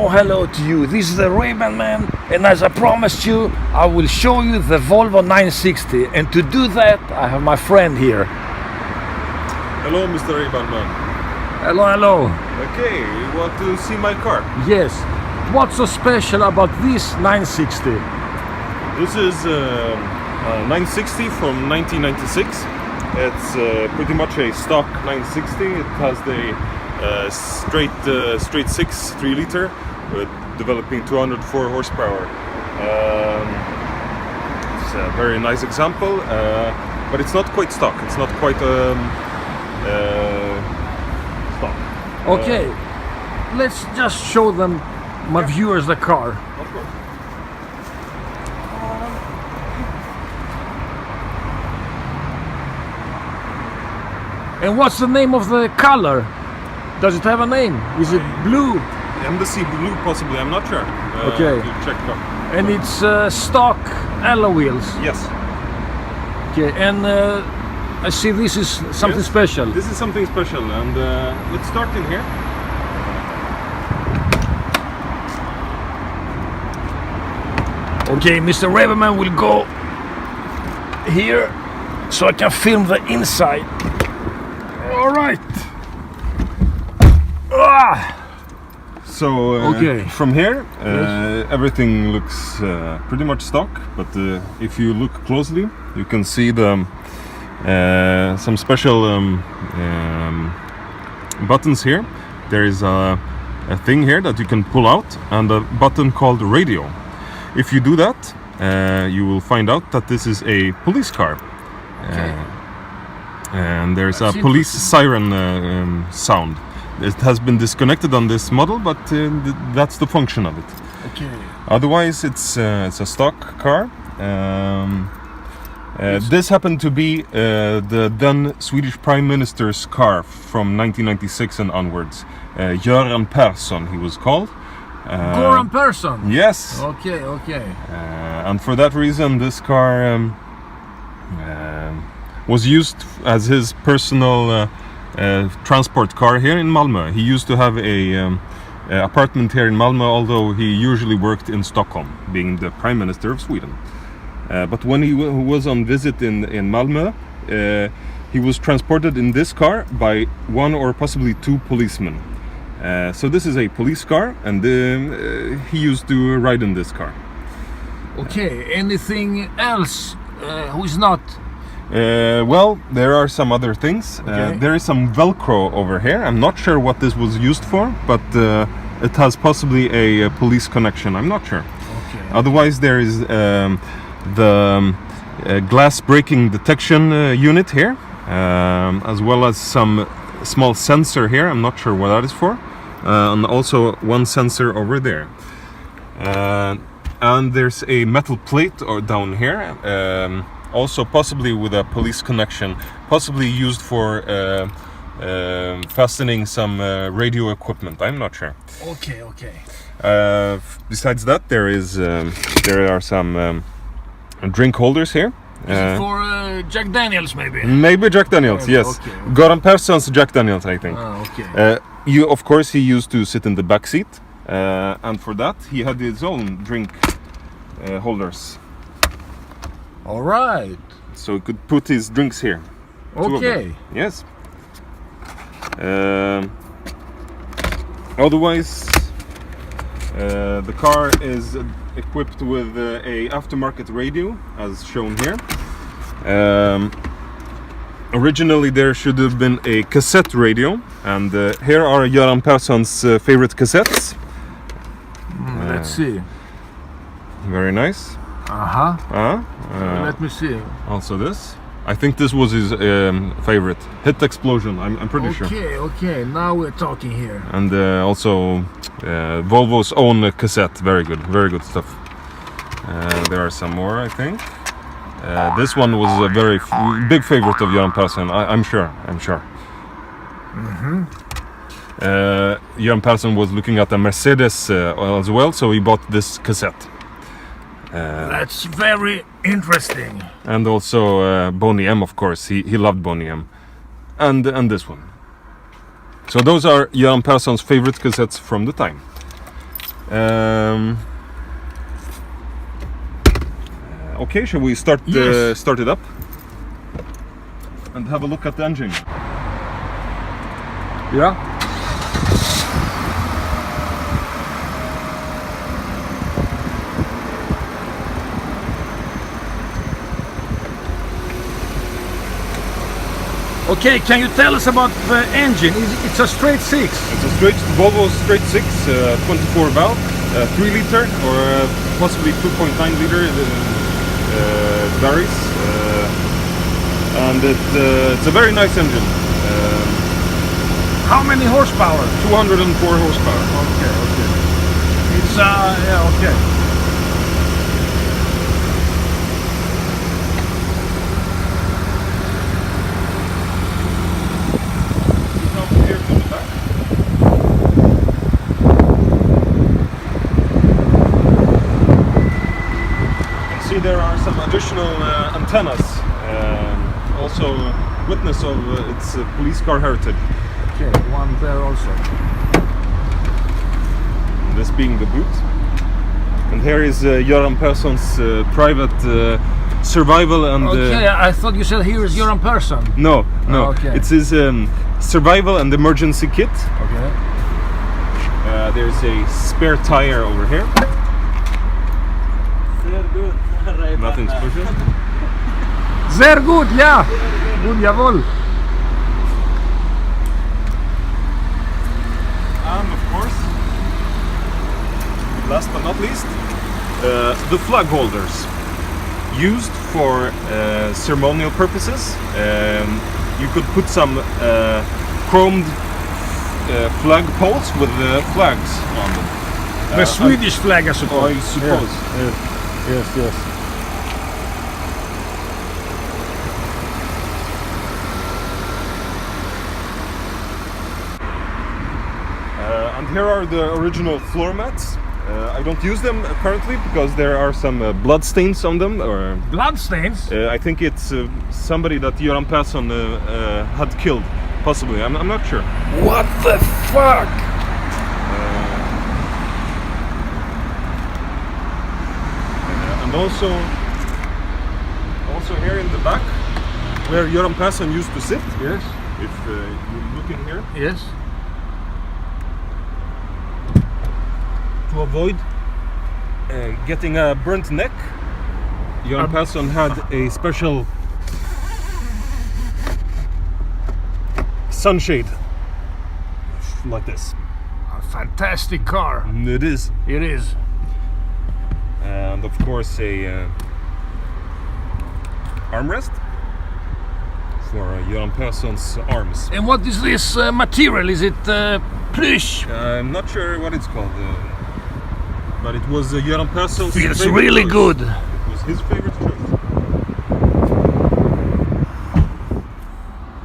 Hello to you. This is the Raybanman, and as I promised you, I will show you the Volvo 960. And to do that, I have my friend here. Hello, Mr. Raybanman. Hello. Okay, you want to see my car? Yes. What's so special about this 960? This is a 960 from 1996. It's pretty much a stock 960. It has the straight 6 3-liter, developing 204 horsepower. It's a very nice example, but it's not quite stock. It's not quite stock. Okay, let's just show them, my viewers, the car. Of course. And what's the name of the color? Does it have a name? Is it blue? Embassy blue, possibly. I'm not sure. Okay. You check it out. And it's stock alloy wheels. Yes. Okay, and I see this is something Yes, special. This is something special, and let's start in here. Okay, Mr. Raybanman will go here so I can film the inside. All right. So Okay. from here, Yes. everything looks pretty much stock. But if you look closely, you can see the some special buttons here. There is a thing here that you can pull out, and a button called radio. If you do that, you will find out that this is a police car. Okay. And there's That's a police siren sound. It has been disconnected on this model, but that's the function of it. Okay. Otherwise, it's a stock car. This happened to be the then Swedish Prime Minister's car from 1996 and onwards. Göran Persson, he was called. Göran Persson. Yes. Okay. And for that reason, this car was used as his personal transport car here in Malmö. He used to have a apartment here in Malmö, although he usually worked in Stockholm, being the Prime Minister of Sweden. But when he was on visit in Malmö, he was transported in this car by one or possibly two policemen. So this is a police car, and he used to ride in this car. Okay. Anything else? Who is not? Well, there are some other things. Okay. There is some Velcro over here. I'm not sure what this was used for, but it has possibly a police connection. I'm not sure. Okay. Otherwise, there is the glass breaking detection unit here, as well as some small sensor here. I'm not sure what that is for. And also one sensor over there. And there's a metal plate down here. Also possibly with a police connection, possibly used for fastening some radio equipment. I'm not sure. Okay. Besides that, there are some drink holders here. Is it for Jack Daniels, maybe? Maybe Jack Daniels, yes. Okay. Göran Persson's Jack Daniels, I think. Okay. Of course, he used to sit in the back seat, and for that he had his own drink holders. All right. So he could put his drinks here. Two of them. Okay. Yes. Otherwise, the car is equipped with a aftermarket radio, as shown here. Originally, there should have been a cassette radio, and here are Göran Persson's favorite cassettes. Let's see. Very nice. Let me see. Also this. I think this was his favorite. Hit Explosion, I'm pretty sure. Okay. Now we're talking here. And also Volvo's own cassette. Very good stuff. There are some more, I think. This one was a very big favorite of Göran Persson. I'm sure. Göran Persson was looking at a Mercedes as well, so he bought this cassette. That's very interesting. And also Boney M, of course. He loved Boney M. and this one. So those are Göran Persson's favorite cassettes from the time. Okay, shall we start start it up and have a look at the engine? Yeah. Okay, can you tell us about the engine? It's a straight 6. It's a straight Volvo straight 6, 24 valve, 3 liter or possibly 2.9 liter. It varies, and it's a very nice engine. How many horsepower? 204 horsepower. Okay. It's yeah, okay. Here to the back. See, there are some additional antennas, also witness of its police car heritage. Okay, one there also. This being the boot. And here is Göran Persson's private survival and... Okay, I thought you said here is Göran Persson. No. Okay. It's his survival and emergency kit. Okay. There's a spare tire over here. Nothing special. Sehr gut, ja. Gut, jawohl. And of course, last but not least, the flag holders used for ceremonial purposes. You could put some chromed flag poles with the flags on them. The Swedish flag, I suppose. I suppose. Yes. And here are the original floor mats. I don't use them currently because there are some blood stains on them. Or Blood stains? I think it's somebody that Göran Persson had killed, possibly. I'm not sure. What the fuck? And also here in the back, where Göran Persson used to sit. Yes. If you look in here. Yes. To avoid getting a burnt neck, Göran Persson had a special sunshade like this. A fantastic car. It is. It is. And of course a armrest for Göran Persson's arms. And what is this material? Is it plush? I'm not sure what it's called, but it was Göran Persson's Feels favorite really choice. good. It was his favorite choice.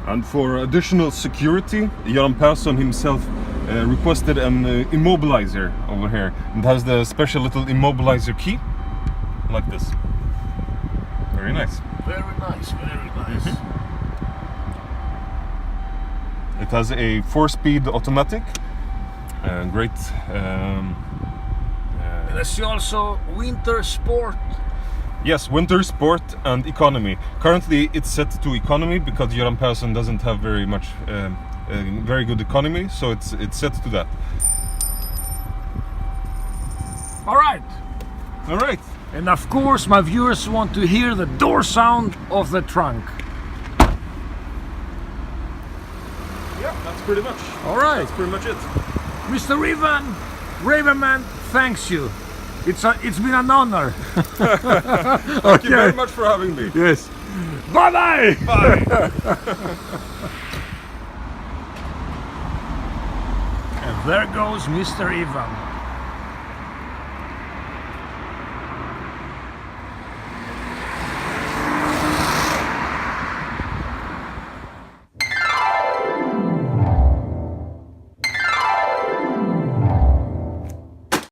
And for additional security, Göran Persson himself requested an immobilizer over here. It has the special little immobilizer key, like this. Very nice. Very nice. It has a 4-speed automatic. Great. There's also winter sport. Yes, winter, sport, and economy. Currently, it's set to economy because Göran Persson doesn't have very much, very good economy, so it's set to that. All right. All right. And of course, my viewers want to hear the door sound of the trunk. Yeah, that's pretty much. All right. That's pretty much it. Mr. Raybanman, thanks you. It's been an honor. Thank you very much for having me. Yes. Bye-bye. Bye. And there goes Mr. Ivan.